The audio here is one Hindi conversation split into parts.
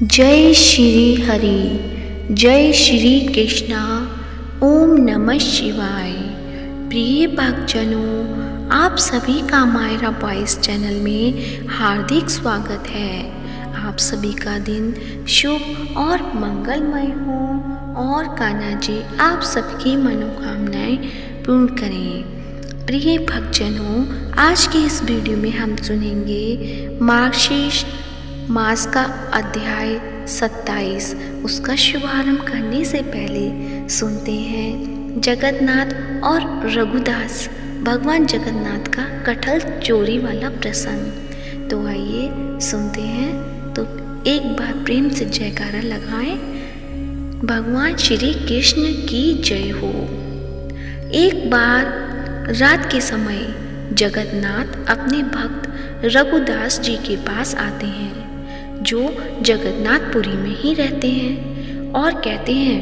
जय श्री हरि, जय श्री कृष्णा। ओम नमः शिवाय। प्रिय भक्तजनों, आप सभी का मायरा वॉइस चैनल में हार्दिक स्वागत है। आप सभी का दिन शुभ और मंगलमय हो और कान्हा जी आप सबकी मनोकामनाएं पूर्ण करें। प्रिय भक्तजनों, आज के इस वीडियो में हम सुनेंगे मार्गशीर्ष मास का अध्याय 27। उसका शुभारंभ करने से पहले सुनते हैं जगन्नाथ और रघुदास भगवान जगन्नाथ का कटहल चोरी वाला प्रसंग। तो आइए सुनते हैं। तो एक बार प्रेम से जयकारा लगाएं। भगवान श्री कृष्ण की जय हो। एक बार रात के समय जगन्नाथ अपने भक्त रघुदास जी के पास आते हैं, जो जगन्नाथपुरी में ही रहते हैं, और कहते हैं,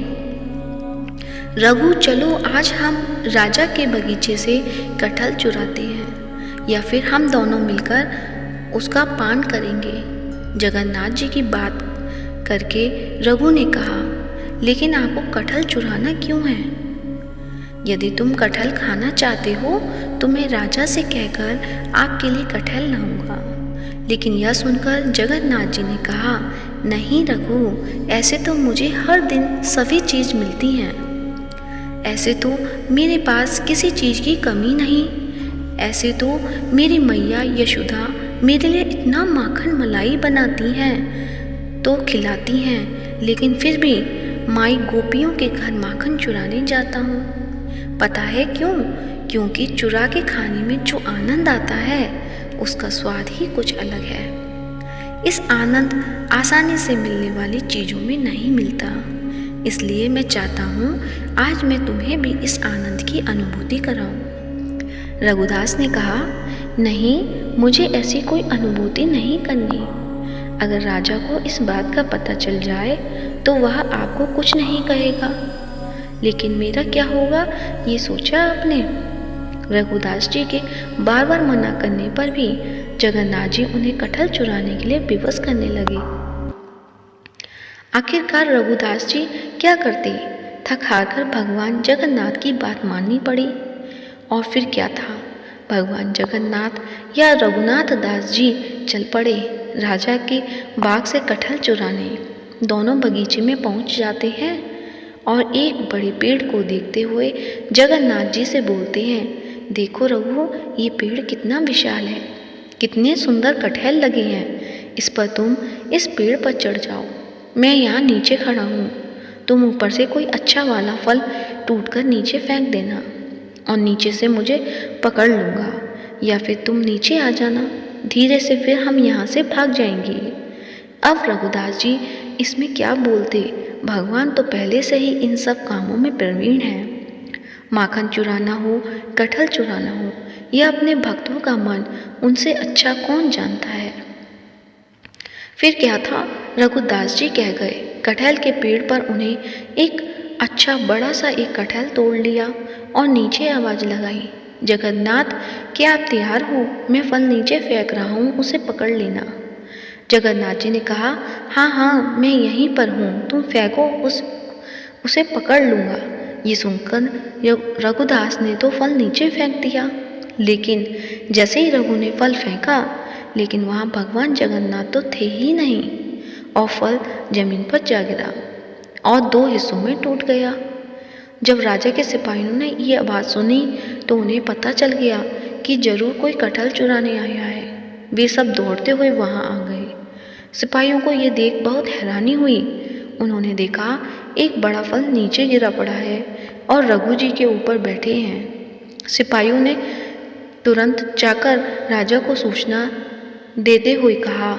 रघु चलो आज हम राजा के बगीचे से कटहल चुराते हैं, या फिर हम दोनों मिलकर उसका पान करेंगे। जगन्नाथ जी की बात करके रघु ने कहा, लेकिन आपको कटहल चुराना क्यों है? यदि तुम कटहल खाना चाहते हो तो मैं राजा से कहकर आपके लिए कटहल लाऊंगा। लेकिन यह सुनकर जगन्नाथ जी ने कहा, नहीं रघु, ऐसे तो मुझे हर दिन सभी चीज़ मिलती हैं। ऐसे तो मेरे पास किसी चीज़ की कमी नहीं। ऐसे तो मेरी मैया यशोदा मेरे लिए इतना माखन मलाई बनाती हैं तो खिलाती हैं, लेकिन फिर भी माई गोपियों के घर माखन चुराने जाता हूँ। पता है क्यों? क्योंकि चुरा के खाने में जो आनंद आता है उसका स्वाद ही कुछ अलग है। इस आनंद आसानी से मिलने वाली चीज़ों में नहीं मिलता। इसलिए मैं चाहता हूँ आज मैं तुम्हें भी इस आनंद की अनुभूति कराऊं। रघुदास ने कहा, नहीं, मुझे ऐसी कोई अनुभूति नहीं करनी। अगर राजा को इस बात का पता चल जाए तो वह आपको कुछ नहीं कहेगा, लेकिन मेरा क्या होगा ये सोचा आपने? रघुदास जी के बार बार मना करने पर भी जगन्नाथ जी उन्हें कटहल चुराने के लिए विवश करने लगे। आखिरकार रघुदास जी क्या करते? थक हार कर भगवान जगन्नाथ की बात माननी पड़ी। और फिर क्या था, भगवान जगन्नाथ या रघुनाथ दास जी चल पड़े राजा के बाग से कटहल चुराने। दोनों बगीचे में पहुंच जाते हैं और एक बड़े पेड़ को देखते हुए जगन्नाथ जी से बोलते हैं, देखो रघु, ये पेड़ कितना विशाल है, कितने सुंदर कटहल लगे हैं। इस पर तुम इस पेड़ पर चढ़ जाओ, मैं यहाँ नीचे खड़ा हूँ। तुम ऊपर से कोई अच्छा वाला फल टूटकर नीचे फेंक देना और नीचे से मुझे पकड़ लूँगा, या फिर तुम नीचे आ जाना धीरे से, फिर हम यहाँ से भाग जाएंगे। अब रघुदास जी इसमें क्या बोलते? भगवान तो पहले से ही इन सब कामों में प्रवीण है। माखन चुराना हो, कटहल चुराना हो, यह अपने भक्तों का मन उनसे अच्छा कौन जानता है। फिर क्या था, रघुदास जी कह गए। कटहल के पेड़ पर उन्हें एक अच्छा बड़ा सा एक कटहल तोड़ लिया और नीचे आवाज़ लगाई, जगन्नाथ, क्या आप तैयार हो? मैं फल नीचे फेंक रहा हूँ, उसे पकड़ लेना। जगन्नाथ जी ने कहा, हाँ हाँ, मैं यहीं पर हूँ, तुम फेंको, उसे पकड़ लूँगा। ये सुनकर रघुदास ने तो फल नीचे फेंक दिया, लेकिन जैसे ही रघु ने फल फेंका, लेकिन वहाँ भगवान जगन्नाथ तो थे ही नहीं, और फल जमीन पर जा गिरा और दो हिस्सों में टूट गया। जब राजा के सिपाहियों ने ये आवाज़ सुनी तो उन्हें पता चल गया कि जरूर कोई कटहल चुराने आया है। वे सब दौड़ते हुए वहाँ आ गए। सिपाहियों को ये देख बहुत हैरानी हुई। उन्होंने देखा एक बड़ा फल नीचे गिरा पड़ा है और रघु जी के ऊपर बैठे हैं। सिपाहियों ने तुरंत जाकर राजा को सूचना देते हुए कहा,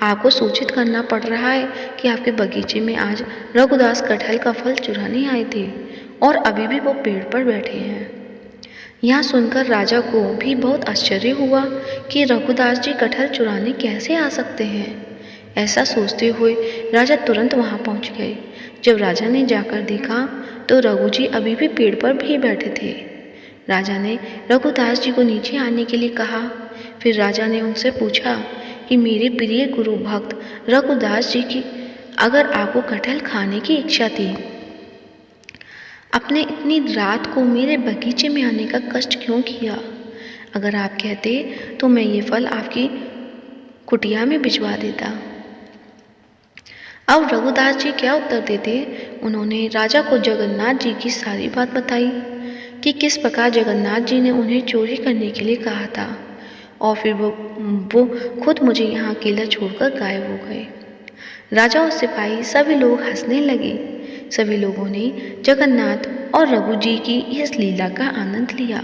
आपको सूचित करना पड़ रहा है कि आपके बगीचे में आज रघुदास कटहल का फल चुराने आए थे और अभी भी वो पेड़ पर बैठे हैं। यह सुनकर राजा को भी बहुत आश्चर्य हुआ कि रघुदास जी कटहल चुराने कैसे आ सकते हैं। ऐसा सोचते हुए राजा तुरंत वहाँ पहुँच गए। जब राजा ने जाकर देखा तो रघु जी अभी भी पेड़ पर भी बैठे थे। राजा ने रघुदास जी को नीचे आने के लिए कहा। फिर राजा ने उनसे पूछा कि मेरे प्रिय गुरु भक्त रघुदास जी की अगर आपको कटहल खाने की इच्छा थी, अपने इतनी रात को मेरे बगीचे में आने का कष्ट क्यों किया? अगर आप कहते तो मैं ये फल आपकी कुटिया में भिजवा देता। अब रघुदास जी क्या उत्तर देते? उन्होंने राजा को जगन्नाथ जी की सारी बात बताई कि किस प्रकार जगन्नाथ जी ने उन्हें चोरी करने के लिए कहा था और फिर वो खुद मुझे यहाँ अकेला छोड़कर गायब हो गए। राजा और सिपाही सभी लोग हंसने लगे। सभी लोगों ने जगन्नाथ और रघु जी की इस लीला का आनंद लिया।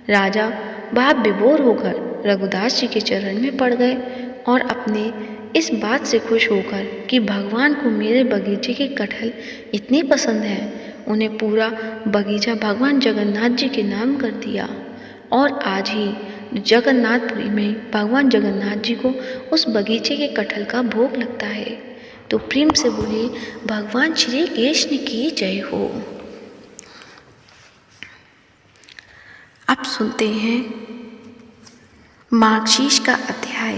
राजा भाव विभोर होकर रघुदास जी के चरण में पड़ गए और अपने इस बात से खुश होकर कि भगवान को मेरे बगीचे के कटहल इतने पसंद हैं, उन्हें पूरा बगीचा भगवान जगन्नाथ जी के नाम कर दिया और आज ही जगन्नाथपुरी में भगवान जगन्नाथ जी को उस बगीचे के कटहल का भोग लगता है। तो प्रेम से बोलिए भगवान श्री कृष्ण की जय हो। अब सुनते हैं मार्गशीर्ष का अध्याय।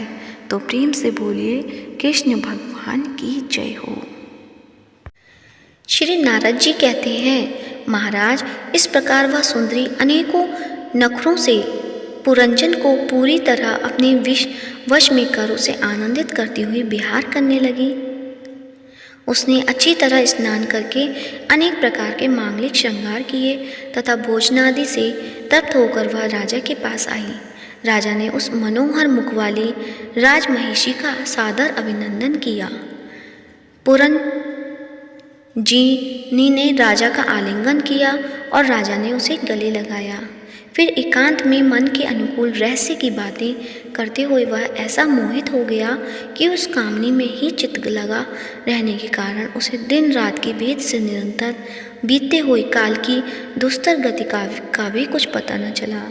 तो प्रेम से बोलिए कृष्ण भगवान की जय हो। श्री नारद जी कहते हैं, महाराज इस प्रकार वह सुंदरी अनेकों नखरों से पुरंजन को पूरी तरह अपने वश में कर उसे आनंदित करती हुई विहार करने लगी। उसने अच्छी तरह स्नान करके अनेक प्रकार के मांगलिक श्रृंगार किए तथा भोजनादि से तृप्त होकर वह राजा के पास आई। राजा ने उस मनोहर मुख वाली राजमहिषी का सादर अभिनंदन किया। पुरंजनी ने राजा का आलिंगन किया और राजा ने उसे गले लगाया। फिर एकांत में मन के अनुकूल रहस्य की बातें करते हुए वह ऐसा मोहित हो गया कि उस कामनी में ही चित्त लगा रहने के कारण उसे दिन रात के भेद से निरंतर बीतते हुए काल की दुस्तर गति का भी कुछ पता न चला।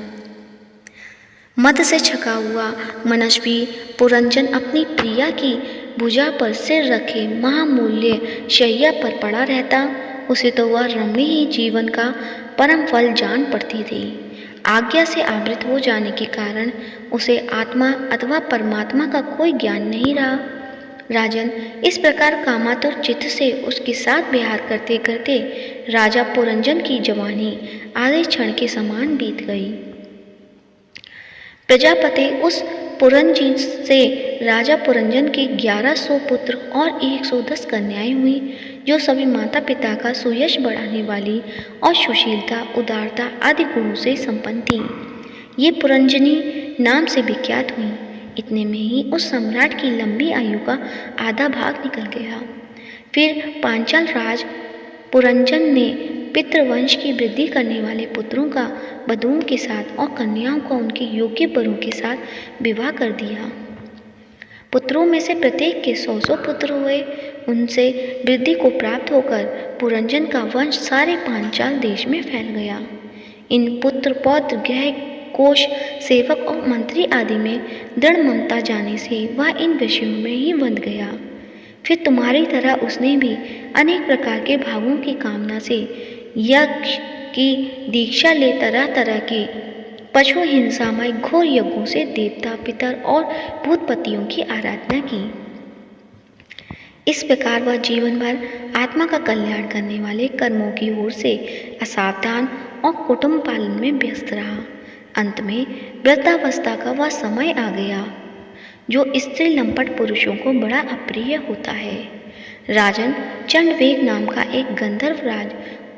मद से छका हुआ मनस्वी पुरंजन अपनी प्रिया की भुजा पर सिर रखे महामूल्य शैया पर पड़ा रहता। उसे तो वह रमणीय जीवन का परम फल जान पड़ती थी। आज्ञा से आवृत हो जाने के कारण उसे आत्मा अथवा परमात्मा का कोई ज्ञान नहीं रहा। राजन, इस प्रकार कामातुर चित्त से उसके साथ विहार करते करते राजा पुरंजन की जवानी आधे क्षण के समान बीत गई। प्रजापति उस पुरंजन से राजा पुरंजन के 1100 पुत्र और 110 कन्याएं हुई, जो सभी माता पिता का सुयश बढ़ाने वाली और सुशीलता, उदारता आदि गुणों से संपन्न थीं। ये पुरंजनी नाम से विख्यात हुई। इतने में ही उस सम्राट की लंबी आयु का आधा भाग निकल गया। फिर पांचाल राज पुरंजन ने पितृवंश की वृद्धि करने वाले पुत्रों का वधुओं के साथ और कन्याओं का उनके योग्य वरों के साथ विवाह कर दिया। पुत्रों में से प्रत्येक के 100 पुत्र हुए। उनसे वृद्धि को प्राप्त होकर पुरंजन का वंश सारे पांचाल देश में फैल गया। इन पुत्र पौत्र गृह कोश सेवक और मंत्री आदि में दृढ़ ममता जाने से वह इन विषयों में ही बंध गया। फिर तुम्हारी तरह उसने भी अनेक प्रकार के भावों की कामना से यज्ञ की दीक्षा ले तरह तरह के पशु हिंसामय घोर यज्ञों से देवता, पितर और भूतपतियों की आराधना की। इस प्रकार वह जीवन भर आत्मा का कल्याण करने वाले कर्मों की ओर से असावधान और कुटुंब पालन में व्यस्त रहा। अंत में वृद्धावस्था का वह समय आ गया जो स्त्री लंपट पुरुषों को बड़ा अप्रिय होता है। राजन, चंडवेग नाम का एक गंधर्व राज,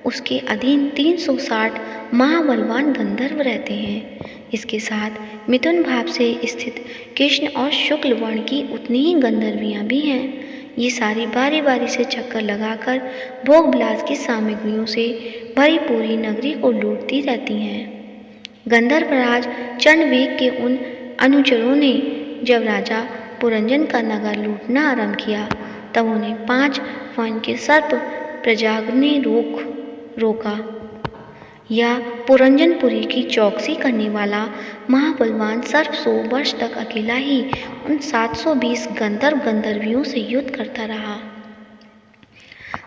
उसके अधीन 360 महाबलवान गंधर्व रहते हैं। इसके साथ मिथुन भाव से स्थित कृष्ण और शुक्ल वर्ण की उतनी ही गंधर्वियाँ भी हैं। ये सारी बारी बारी से चक्कर लगाकर भोग विलास की सामग्रियों से भरी पूरी नगरी को लूटती रहती हैं। गंधर्वराज चंडवेग के उन अनुचरों ने जब राजा पुरंजन का नगर लूटना आरंभ किया तब उन्हें 5 वन के सर्प प्रजाग ने रोका या पुरंजनपुरी की चौकसी करने वाला महाबलवान सर्प 100 वर्ष तक अकेला ही उन 720 गंधर्वियों से युद्ध करता रहा।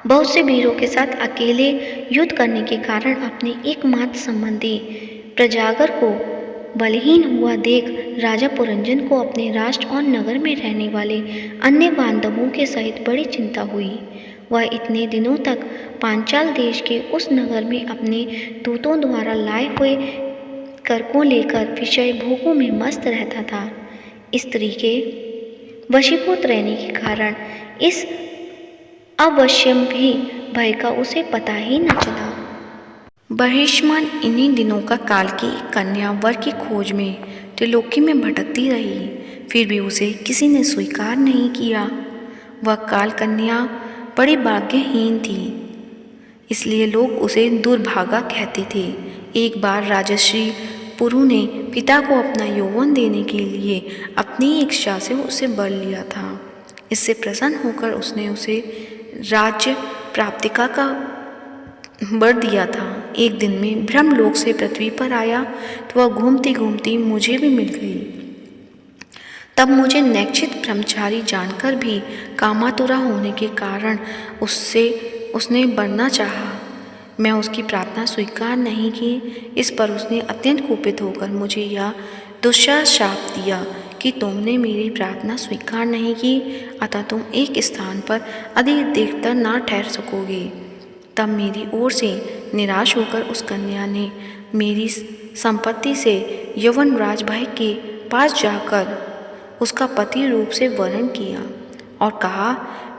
बहुत से वीरों के साथ अकेले युद्ध करने के कारण अपने एकमात्र संबंधी प्रजागर को बलहीन हुआ देख राजा पुरंजन को अपने राष्ट्र और नगर में रहने वाले अन्य बांधवों के सहित बड़ी चिंता हुई। वह इतने दिनों तक पांचाल देश के उस नगर में अपने दूतों द्वारा लाए हुए कर को लेकर विषय भोगों में मस्त रहता था। स्त्री के वशीभूत रहने के कारण इस अवश्यम भी भय का उसे पता ही न चला। बहिष्मान इन्हीं दिनों का काल की कन्या वर की खोज में त्रिलोकी में भटकती रही, फिर भी उसे किसी ने स्वीकार नहीं किया। वह काल कन्या बड़ी भाग्यहीन थी, इसलिए लोग उसे दुर्भागा कहते थे। एक बार राजश्री पुरु ने पिता को अपना यौवन देने के लिए अपनी इच्छा से उसे वर लिया था। इससे प्रसन्न होकर उसने उसे राज्य प्राप्तिका का वर दिया था। एक दिन में ब्रह्मलोक से पृथ्वी पर आया तो वह घूमती घूमती मुझे भी मिल गई। तब मुझे नैच्छिक ब्रह्मचारी जानकर भी कामातुरा होने के कारण उसने बढ़ना चाहा। मैं उसकी प्रार्थना स्वीकार नहीं की। इस पर उसने अत्यंत कुपित होकर मुझे यह दुष्शाप दिया कि तुमने मेरी प्रार्थना स्वीकार नहीं की, अतः तुम एक स्थान पर अधिक देर तक ना ठहर सकोगे। तब मेरी ओर से निराश होकर उस कन्या ने मेरी संपत्ति से यवनराज भाई के पास जाकर उसका पति रूप से वर्णन किया और कहा,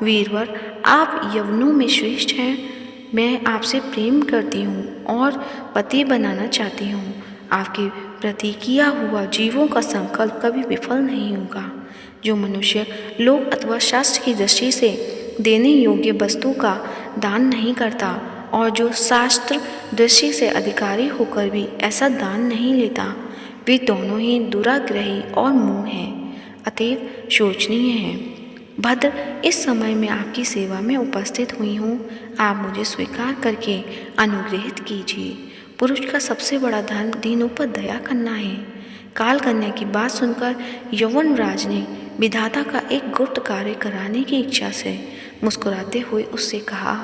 वीरवर, आप यवनों में श्रेष्ठ हैं। मैं आपसे प्रेम करती हूँ और पति बनाना चाहती हूँ। आपके प्रति किया हुआ जीवों का संकल्प कभी विफल नहीं होगा। जो मनुष्य लोक अथवा शास्त्र की दृष्टि से देने योग्य वस्तु का दान नहीं करता और जो शास्त्र दृष्टि से अधिकारी होकर भी ऐसा दान नहीं लेता, वे दोनों ही दुराग्रही और मूढ़ हैं, अतएव शोचनीय हैं। भद्र, इस समय मैं आपकी सेवा में उपस्थित हुई हूँ। आप मुझे स्वीकार करके अनुग्रहित कीजिए। पुरुष का सबसे बड़ा धर्म दीनों पर दया करना है। काल कन्या की बात सुनकर यवनराज ने विधाता का एक गुप्त कार्य कराने की इच्छा से मुस्कुराते हुए उससे कहा,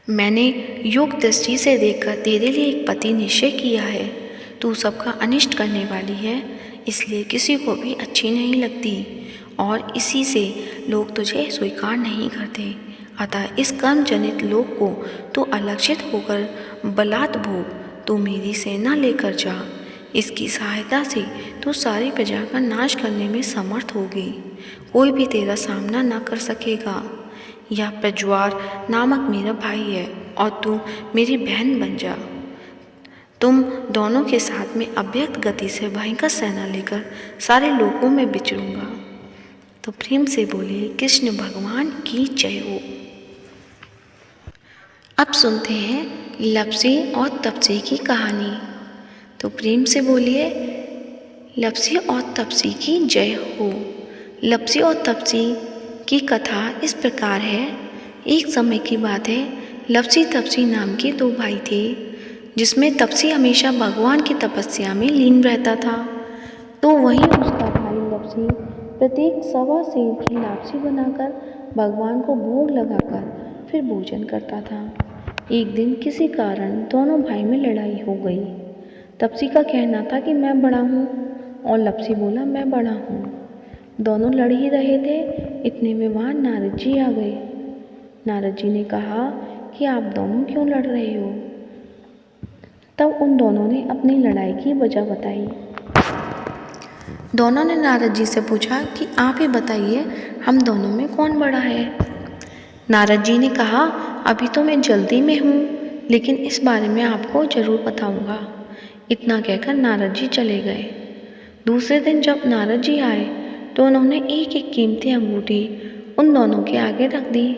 मैंने योग दृष्टि से देखकर तेरे लिए एक पति निश्चय किया है। तू सबका अनिष्ट करने वाली है, इसलिए किसी को भी अच्छी नहीं लगती और इसी से लोग तुझे स्वीकार नहीं करते। अतः इस कर्म जनित लोक को तू अलक्षित होकर बलात् भोग। तू मेरी सेना लेकर जा। इसकी सहायता से तू सारी प्रजा का नाश करने में समर्थ होगी। कोई भी तेरा सामना न कर सकेगा। यह प्रज्वार नामक मेरा भाई है और तू मेरी बहन बन जा। तुम दोनों के साथ में अव्यक्त गति से भयंकर सेना लेकर सारे लोकों में विचरूंगा। तो प्रेम से बोलिए, कृष्ण भगवान की जय हो। अब सुनते हैं लप्सी और तपसी की कहानी। तो प्रेम से बोलिए, लप्सी और तपसी की जय हो। लप्सी और तपसी की कथा इस प्रकार है। एक समय की बात है, लप्सी तपसी नाम के दो भाई थे, जिसमें तपसी हमेशा भगवान की तपस्या में लीन रहता था। तो वहीं उसका भाई लप्सी प्रत्येक सवा सेर की लापसी बनाकर भगवान को भोग लगाकर फिर भोजन करता था। एक दिन किसी कारण दोनों भाई में लड़ाई हो गई। तपसी का कहना था कि मैं बड़ा हूँ और लप्सी बोला मैं बड़ा हूँ। दोनों लड़ ही रहे थे, इतने में वहाँ नारद जी आ गए। नारद जी ने कहा कि आप दोनों क्यों लड़ रहे हो। तब उन दोनों ने अपनी लड़ाई की वजह बताई। दोनों ने नारद जी से पूछा कि आप ही बताइए, हम दोनों में कौन बड़ा है। नारद जी ने कहा, अभी तो मैं जल्दी में हूँ, लेकिन इस बारे में आपको जरूर बताऊँगा। इतना कहकर नारद जी चले गए। दूसरे दिन जब नारद जी आए तो उन्होंने एक एक कीमती अंगूठी उन दोनों के आगे रख दी।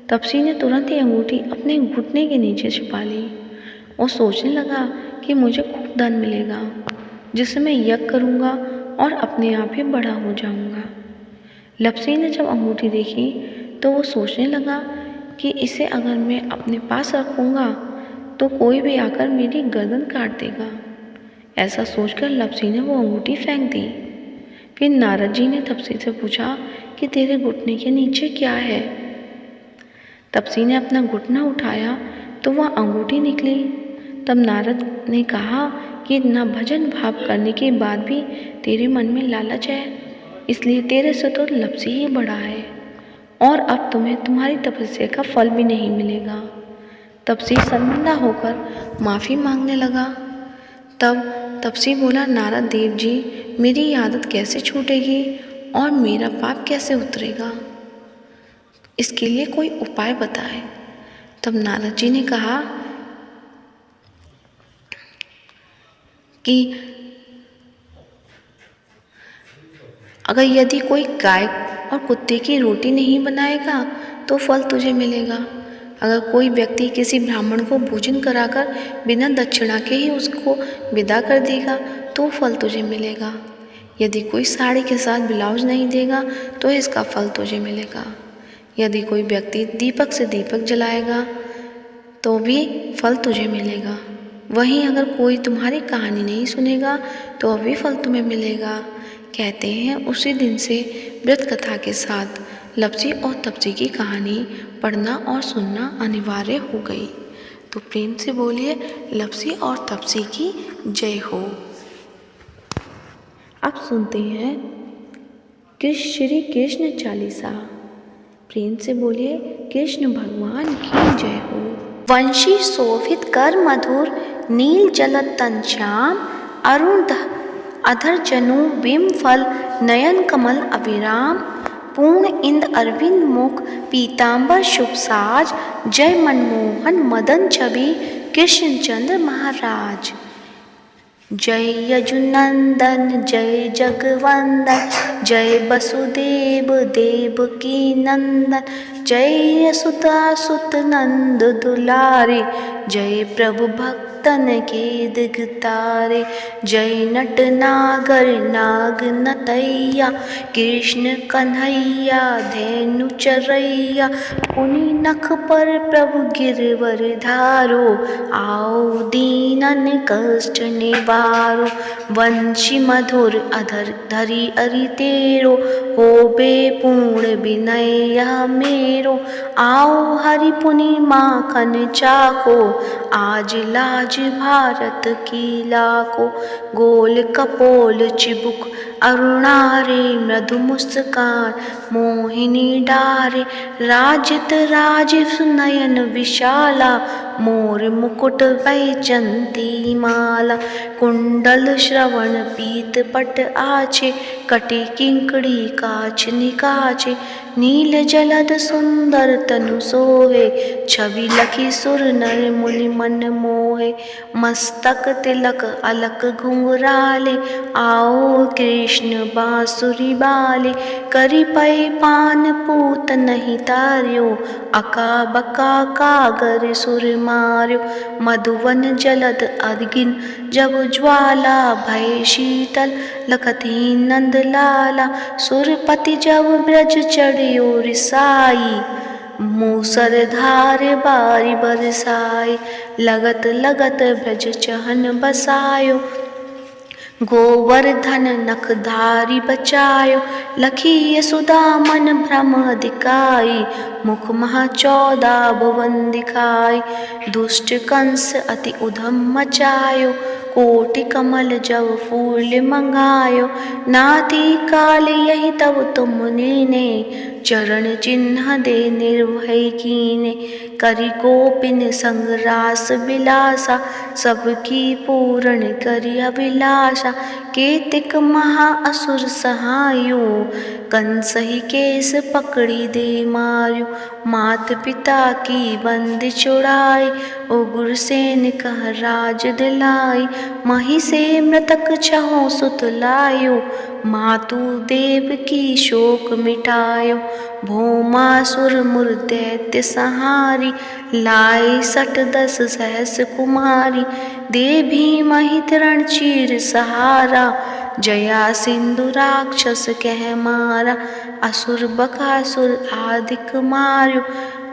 तपसी ने तुरंत ही अंगूठी अपने घुटने के नीचे छिपा ली और सोचने लगा कि मुझे खूब धन मिलेगा, जिससे मैं यज्ञ करूँगा और अपने आप ही बड़ा हो जाऊँगा। लप्सी ने जब अंगूठी देखी तो वो सोचने लगा कि इसे अगर मैं अपने पास रखूँगा तो कोई भी आकर मेरी गर्दन काट देगा। ऐसा सोचकर लप्सी ने वो अंगूठी फेंक दी। फिर नारद जी ने तपसी से पूछा कि तेरे घुटने के नीचे क्या है। तपसी ने अपना घुटना उठाया तो वह अंगूठी निकली। तब नारद ने कहा कि न भजन भाव करने के बाद भी तेरे मन में लालच है, इसलिए तेरे से तो लपसी ही बड़ा है और अब तुम्हें तुम्हारी तपस्या का फल भी नहीं मिलेगा। तपसी शर्मिंदा होकर माफ़ी मांगने लगा। तब तपसी बोला, नारद देव जी, मेरी आदत कैसे छूटेगी और मेरा पाप कैसे उतरेगा, इसके लिए कोई उपाय बताए। तब नारद जी ने कहा कि अगर यदि कोई गाय और कुत्ते की रोटी नहीं बनाएगा तो फल तुझे मिलेगा। अगर कोई व्यक्ति किसी ब्राह्मण को भोजन कराकर बिना दक्षिणा के ही उसको विदा कर देगा तो फल तुझे मिलेगा। यदि कोई साड़ी के साथ ब्लाउज नहीं देगा तो इसका फल तुझे मिलेगा। यदि कोई व्यक्ति दीपक से दीपक जलाएगा तो भी फल तुझे मिलेगा। वहीं अगर कोई तुम्हारी कहानी नहीं सुनेगा तो भी फल तुम्हें मिलेगा। कहते हैं उसी दिन से व्रत कथा के साथ लपसी और तपसी की कहानी पढ़ना और सुनना अनिवार्य हो गई। तो प्रेम से बोलिए लपसी और तपसी की जय हो। अब सुनते हैं श्री कृष्ण चालीसा। प्रेम से बोलिए कृष्ण भगवान की जय हो। वंशी शोभित कर मधुर नील जलद तन श्याम अरुण अधर जनु बिम फल नयन कमल अविराम पूर्ण इंद अरविंद मुख पीतांबर शुभ साज जय मनमोहन मदन छवि कृष्णचंद्र महाराज। जय यजुनंदन जय जगवंदन जय वसुदेव देवकी नंदन जय यशोदा सुत नंद दुलारे जय प्रभु भक्तन के दिगतारे। जय नट नागर नाग नतैया कृष्ण कन्हैया धेनु चरैया पुनि नख पर प्रभु गिरवर धारो आओ दीनन कष्ट निवारो। वंशी मधुर अधर धरी अरि तेरो होबे पूर्ण विनय मेरो आओ हरि पुनि माखन चाको आज लाज भारत की लाको। गोल कपोल चिबुक अरुणारे मृदु मुस्कान मोहिनी डारे राजित राजीव नयन विशाला मोर मुकुट वैजंती माला। कुंडल श्रवण पीत पट आछे कटी किंकड़ी काछ निकाचे नील जलद सुंदर तनु सोहे छवि लखी सुर नर मुनि मन मोहे। मस्तक तिलक अलक घुंघराले आओ कृष्ण बांसुरी बाले करी पै पान पूत नहीं तार्यो अका बका कागर सुर मार्यो। मधुवन जलद अगिन जब ज्वाला भय शीतल लखती नंद लाला सुरपति जब ब्रज चढ़ियो रिसाई मूसर धार बारी बरसाई लगत लगत ब्रज चहन बसायो गोवर्धन नखधारी बचायो लखी यशोदा मन भ्रम दिखाई मुख महा 14 भुवन दिखाई। दुष्ट कंस अति उधम मचायो कोटि कमल जब फूल मंगायो नाती काल यही तब तुमने ने चरण चिन्ह दे निर्भय कीने। करि गोपिन संग रास विलासा सबकी पूर्ण करि अभिलाषा केतिक महा असुर सहायो कंस ही केस पकड़ी दे मार्यो। मात पिता की बंदी छुड़ाई उग्रसेन कह राज दिलाई मही से मृतक छहो सुत लायो मातु देव की शोक मिटायो। भौमासुर मुर दैत्य सहारी लाई 10 सहस कुमारी देवी मही तरण चीर सहारा जया सिंधु राक्षस कह मारा। असुर बकासुर आदिक मार्यो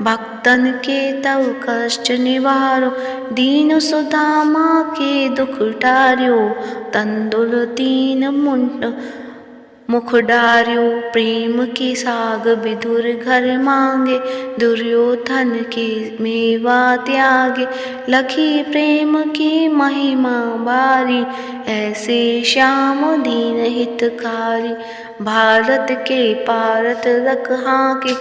भक्तन के तव कष्ट निवारो दीन सुदामा के दुख टार्यो तंदुल 3 मुंड मुख डार्यो प्रेम के साग विधुर घर मांगे, दुर्योधन के मेवा त्यागे, लखी प्रेम की महिमा बारी, ऐसे श्याम दीन हितकारी। भारत के पारत रखा के,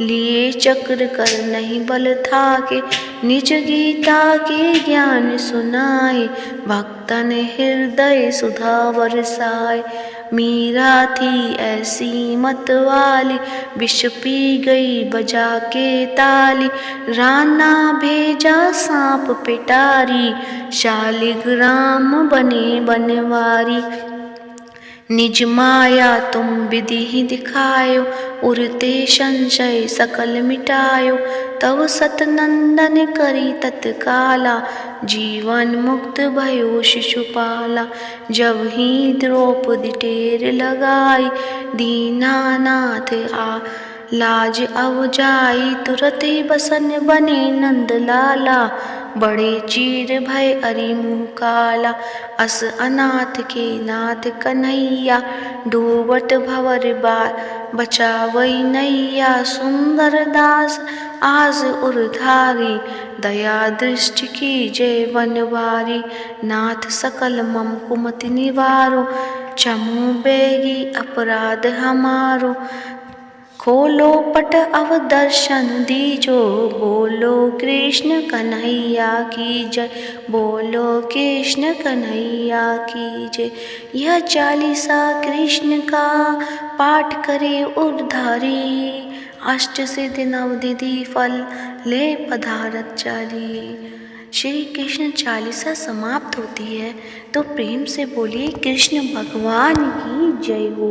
लिए चक्र कर नहीं बल थाके, निज गीता के ज्ञान सुनाए, भक्तन हृदय सुधा बरसाए। मीरा थी ऐसी मत वाली, विष पी गई बजा के ताली, राना भेजा सांप पिटारी, शालिग्राम बने बनवारी। निज माया तुम विधि ही दिखायो, उरते संशय सकल मिटायो, तव सतनंदन करी तत्काला, जीवन मुक्त भयो शिशुपाला। जब ही द्रौपदी टेर लगाई, दीनानाथ आ लाज अब जाई, तुरत ही बसन बने नंद लाला, बड़े चीर भय अरि मुँह काला। अस अनाथ के नाथ कन्हैया, डूबत भंवर बचावई नैया, सुंदर दास आज उरधारी, दया दृष्टि की जय बनवारी। नाथ सकल मम कुमति निवारो, क्षमो बेगी अपराध हमारो, खोलो पट अब दर्शन दीजो, बोलो कृष्ण कन्हैया की जय, बोलो कृष्ण कन्हैया की जय। यह चालीसा कृष्ण का पाठ करे उद्धारी, अष्ट सिद्धि नवनिधि फल ले पधारत चारी। श्री कृष्ण चालीसा समाप्त होती है तो प्रेम से बोलिए कृष्ण भगवान की जय हो।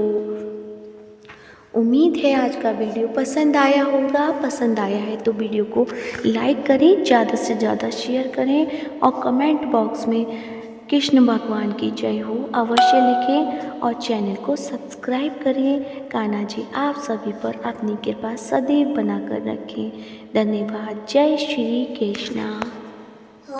उम्मीद है आज का वीडियो पसंद आया होगा। पसंद आया है तो वीडियो को लाइक करें, ज़्यादा से ज़्यादा शेयर करें और कमेंट बॉक्स में कृष्ण भगवान की जय हो अवश्य लिखें और चैनल को सब्सक्राइब करें। कान्हा जी आप सभी पर अपनी कृपा सदैव बनाकर रखें। धन्यवाद। जय श्री कृष्णा।